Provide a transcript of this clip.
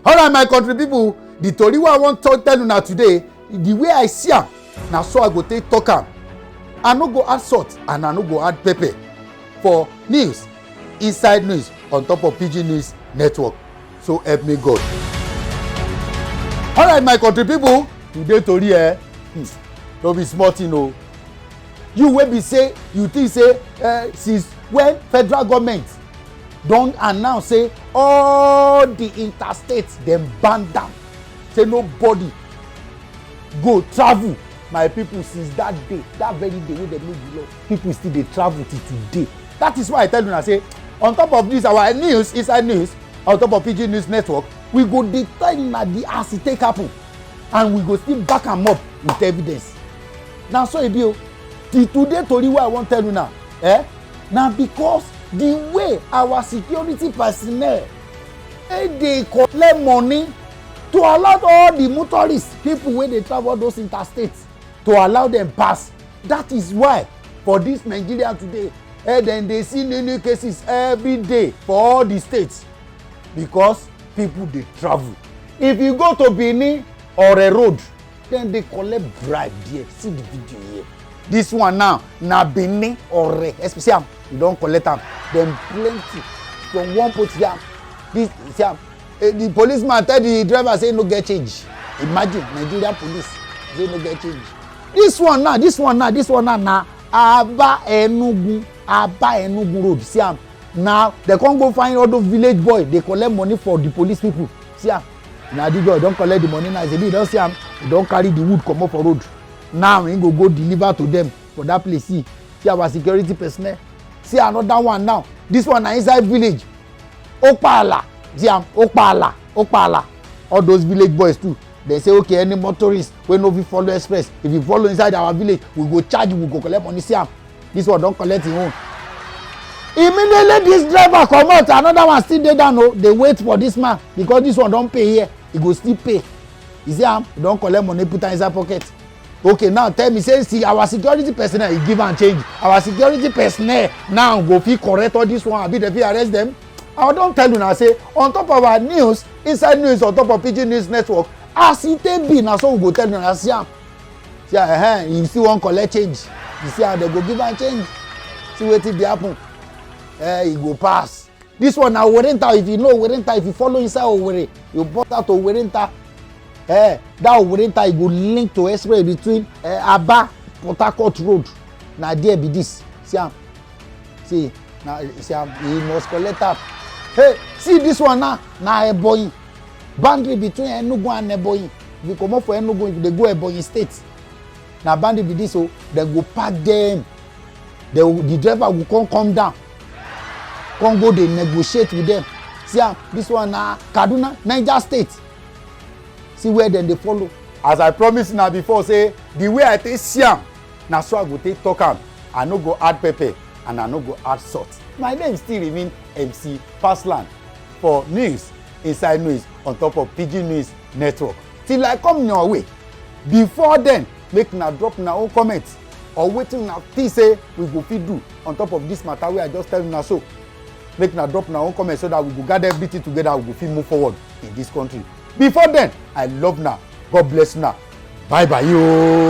All right, my country people, the tori wey I wan tell una today, the way I see am, na so I go take talk am. I no go add salt and I no go add pepper for news, inside news, on top of PG News Network. So help me God. All right, my country people, today tori no be small thing o. You wey be say you think say since when federal government don announce say all the interstates dem ban down, say nobody go travel. My people, since that day, that very day wey dem make the law, people still dey travel till today. That is why I tell una say on top of this our news, inside news, on top of PG News Network, we go dey tell una the as e take happen and we go still back am up with evidence. Na so e be o. Till today tori wey I wan tell una na because the way our security personnel dey collect money to allow all the motorists, people wey dey travel those interstates, to allow them pass. That is why for this Nigeria today dem dey see new cases every day for all the states, because people dey travel. If you go to Benin or a road, dem dey collect bribe there. See the video here. This one now na Benin or especially you don collect am, dem plenty from one put here. This the policeman tell the driver say no get change. Imagine Nigeria police say no get change. This one now na Aba Enugu road. See am now, they can't go find all those village boys. They collect money for the police people. See am na the boy don collect the money now. They don see am, they don carry the wood comot for road. Now we go deliver to them for that place. See our security personnel. See another one now. This one na inside village. Okpala. See am Okpala. All those village boys too. They say okay, any motorist wey no fit follow express, if you follow inside our village, we go charge you, we go collect money. See am, this one don collect him own. Immediately this driver comot, another one still dey down o. Dey wait for this man because this one don pay here, he go still pay. You see am, he don collect money, put am inside pocket. Okay, now tell me, say see our security personnel, he give am change. Our security personnel now go fit correct all this one, abi dem fit arrest them. I don tell una say on top of our news, inside news, on top of PG News Network, as e take be na so we go tell una. See am, see you still wan collect change. You see how dem go give am change. See wetin dey happen. E go pass. This one na Owerenta. If you know Owerenta, if you follow inside Owerri, you bolt out to Owerenta. That Owerenta e go link to express between Aba Port Harcourt road. Na there be this. See am. See am. He must collect am. Hey, see this one now. Na Ebonyi. Boundary between Enugu and Ebonyi. If you comot for Enugu, if they go Ebonyi state, na boundary be this. So they go pack them. The driver will come down. Come go dey negotiate with them. See am, this one na Kaduna, Niger state. See where dem dey follow. As I promise na before, say the way I take see am, na so I go take talk am. I no go add pepper and I no go add salt. My name still remain MC Pasland for news, inside news, on top of PG News Network. Till I come your way. Before then, make una drop una own comment or wetin una think say we go fit do on top of this matter wey I just tell una so. Make una drop una own comment so that we go gather everything together, we go fit move forward in this country. Before then, I love una. God bless una. Bye bye yo.